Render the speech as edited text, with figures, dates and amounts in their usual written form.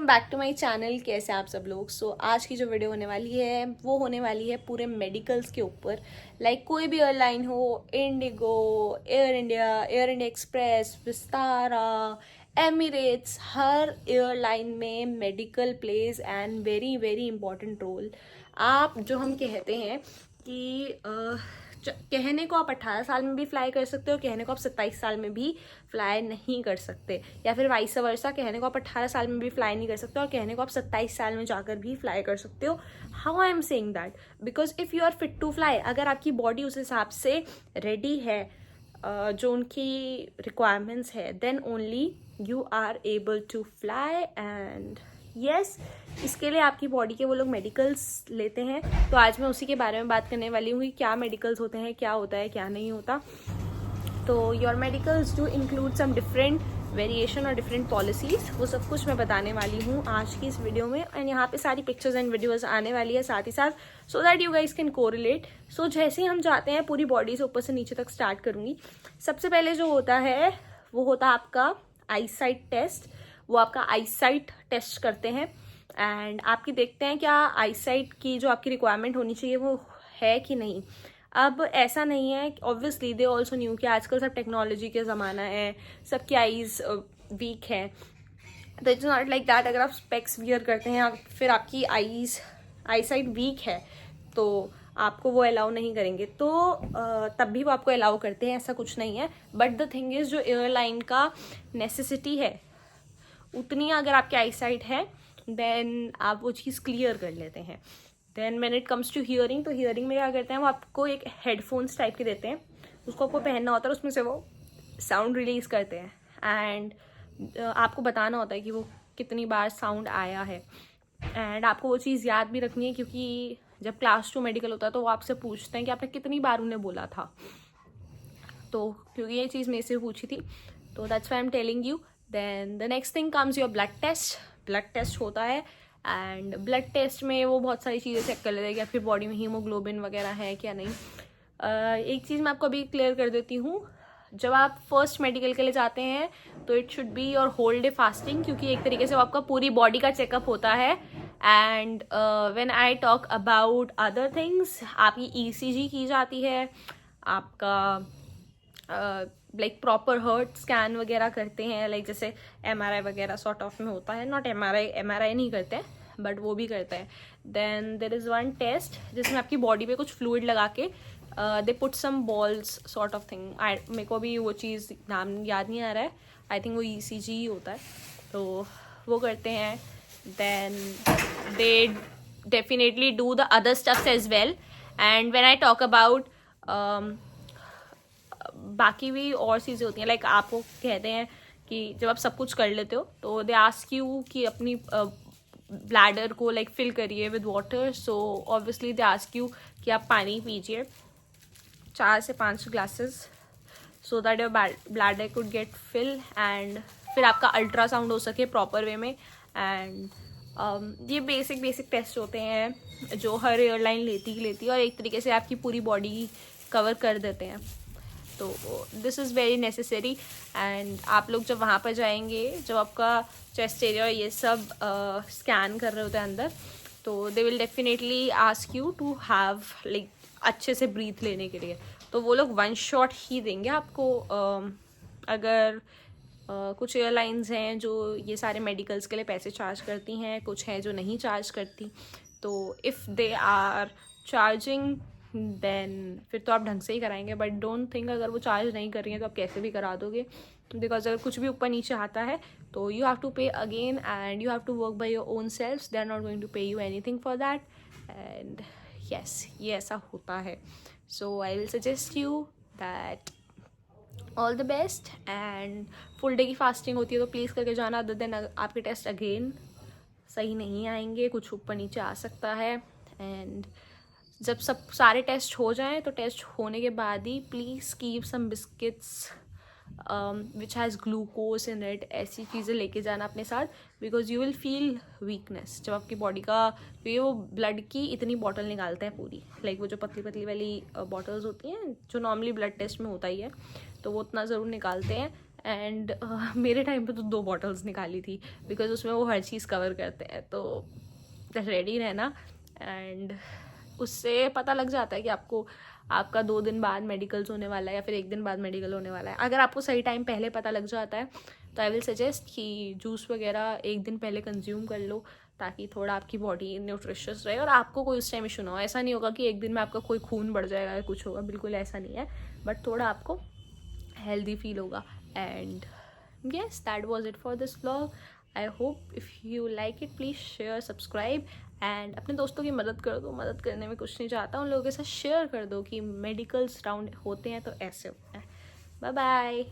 Welcome back to my channel. कैसे हैं आप सब लोग। आज की जो वीडियो होने वाली है वो होने वाली है पूरे मेडिकल्स के ऊपर। कोई भी एयरलाइन हो, इंडिगो, एयर इंडिया एक्सप्रेस, विस्तारा, एमिरेट्स, हर एयरलाइन में medical plays and very very important role. आप जो हम कहते हैं कि कहने को आप 18 साल में भी फ्लाई कर सकते हो, कहने को आप 27 साल में भी फ्लाई नहीं कर सकते, या फिर वाइस वर्सा, कहने को आप 18 साल में भी फ्लाई नहीं कर सकते और कहने को आप 27 साल में जाकर भी फ्लाई कर सकते हो। How I am saying that, because if you are fit to fly, अगर आपकी बॉडी उस हिसाब से रेडी है, जो उनकी रिक्वायरमेंट्स है, then only you are able to fly. And yes, इसके लिए आपकी बॉडी के वो लोग मेडिकल्स लेते हैं। तो आज मैं उसी के बारे में बात करने वाली हूँ कि क्या मेडिकल्स होते हैं, क्या होता है, क्या नहीं होता। तो your medicals do include some different variation और डिफरेंट पॉलिसीज, वो सब कुछ मैं बताने वाली हूँ आज की इस वीडियो में। एंड यहाँ पे सारी पिक्चर्स एंड वीडियोस आने वाली है साथ ही साथ, so that you guys can correlate. So जैसे ही हम जाते हैं, पूरी बॉडी से ऊपर से नीचे तक स्टार्ट करूँगी। सबसे पहले जो होता है वो होता है आपका आई साइट टेस्ट। वो आपका आई साइट टेस्ट करते हैं एंड आपकी देखते हैं क्या आई साइट की जो आपकी रिक्वायरमेंट होनी चाहिए वो है कि नहीं। अब ऐसा नहीं है, ऑब्वियसली दे ऑल्सो न्यू कि आजकल सब टेक्नोलॉजी के ज़माना है, सबकी आईज वीक है। तो इट्स नॉट लाइक दैट। अगर आप स्पेक्स वियर करते हैं फिर आपकी आई साइट वीक है तो आपको वो अलाउ नहीं करेंगे, तो तब भी वो आपको अलाउ करते हैं, ऐसा कुछ नहीं है। बट द थिंग इज़, जो एयरलाइन का नेसेसिटी है उतनी अगर आपकी आई साइट है देन आप वो चीज़ क्लियर कर लेते हैं। Then when it comes to hearing, तो हियरिंग में क्या करते हैं, वो आपको एक हेडफोन्स टाइप के देते हैं, उसको आपको पहनना होता है, उसमें से वो साउंड रिलीज करते हैं एंड आपको बताना होता है कि वो कितनी बार साउंड आया है। एंड आपको वो चीज़ याद भी रखनी है, क्योंकि जब क्लास 2 मेडिकल होता है तो वो आपसे पूछते हैं कि आपने कितनी बार उन्हें बोला था। तो क्योंकि ये चीज़ मेरे से पूछी थी, तो that's why I am telling you. Then the next thing comes your blood test. Blood test होता है एंड ब्लड टेस्ट में वो बहुत सारी चीज़ें चेक कर लेते हैं कि आपकी बॉडी में हीमोग्लोबिन वगैरह है क्या नहीं। एक चीज़ मैं आपको अभी क्लियर कर देती हूँ, जब आप फर्स्ट मेडिकल के लिए जाते हैं तो it should be your whole day fasting, क्योंकि एक तरीके से वो आपका पूरी बॉडी का चेकअप होता है। And when I talk about other things, आपकी ईसीजी की जाती है, आपका प्रॉपर हर्ट स्कैन वगैरह करते हैं, जैसे एमआरआई वगैरह सॉर्ट ऑफ में होता है। नॉट एमआरआई नहीं करते हैं बट वो भी करते हैं। Then there is one test जिसमें आपकी बॉडी पे कुछ फ्लूइड लगा के they put some balls sort of thing. मेरे को अभी वो चीज़ नाम याद नहीं आ रहा है, आई थिंक वो ईसीजी ही होता है, तो वो करते हैं। Then they definitely do the other stuffs as well. And when I talk about बाकी भी और चीज़ें होती हैं, आपको कहते हैं कि जब आप सब कुछ कर लेते हो तो दे आस्क यू कि अपनी ब्लैडर को फिल करिए with water. So obviously they ask you कि आप पानी पीजिए 4 से 5 glasses, so that your bladder could get fill. And फिर आपका अल्ट्रासाउंड हो सके प्रॉपर वे में। एंड ये बेसिक टेस्ट होते हैं जो हर एयरलाइन लेती है और एक तरीके से आपकी पूरी बॉडी कवर कर देते हैं। तो this is very necessary. And आप लोग जब वहाँ पर जाएंगे, जब आपका चेस्ट एरिया ये सब स्कैन कर रहे होते हैं अंदर, तो they will definitely ask you to have अच्छे से ब्रीथ लेने के लिए। तो वो लोग 1 शॉट ही देंगे आपको। अगर कुछ एयरलाइंस हैं जो ये सारे मेडिकल्स के लिए पैसे चार्ज करती हैं, कुछ हैं जो नहीं चार्ज करती। तो if they are charging then फिर तो आप ढंग से ही कराएंगे, बट डोंट थिंक अगर वो चार्ज नहीं कर रही हैं तो आप कैसे भी करा दोगे, बिकॉज अगर कुछ भी ऊपर नीचे आता है तो you have to pay again and you have to work by your own self. They are not going to pay you anything for that. And yes, ये ऐसा होता है। So I will suggest you that all the best. And full day की fasting होती है तो please करके जाना, अदर देन आपके टेस्ट अगेन सही नहीं आएंगे, कुछ ऊपर नीचे आ सकता है। एंड जब सब सारे टेस्ट हो जाएं तो टेस्ट होने के बाद ही please keep some biscuits which has glucose in it, ऐसी चीज़ें लेके जाना अपने साथ, because you will feel weakness जब आपकी बॉडी का, क्योंकि वो ब्लड की इतनी बॉटल निकालते हैं पूरी, वो जो पतली पतली वाली बॉटल्स होती हैं जो नॉर्मली ब्लड टेस्ट में होता ही है, तो वो उतना ज़रूर निकालते हैं। एंड मेरे टाइम पे तो 2 बॉटल्स निकाली थी, बिकॉज उसमें वो हर चीज़ कवर करते हैं, तो रेडी रहना। एंड उससे पता लग जाता है कि आपको आपका 2 दिन बाद मेडिकल्स होने वाला है या फिर 1 दिन बाद मेडिकल होने वाला है। अगर आपको सही टाइम पहले पता लग जाता है तो आई विल सजेस्ट कि जूस वगैरह 1 दिन पहले कंज्यूम कर लो, ताकि थोड़ा आपकी बॉडी न्यूट्रिशियस रहे और आपको कोई उस टाइम इशू ना हो। ऐसा नहीं होगा कि 1 दिन में आपका कोई खून बढ़ जाएगा या कुछ होगा, बिल्कुल ऐसा नहीं है, बट थोड़ा आपको हेल्दी फील होगा। And yes, that was it for this vlog. I hope if you like it, please share, subscribe and अपने दोस्तों की मदद कर दो। मदद करने में कुछ नहीं चाहता, उन लोगों के साथ शेयर कर दो कि मेडिकल्स राउंड होते हैं तो ऐसे होते हैं। Bye bye.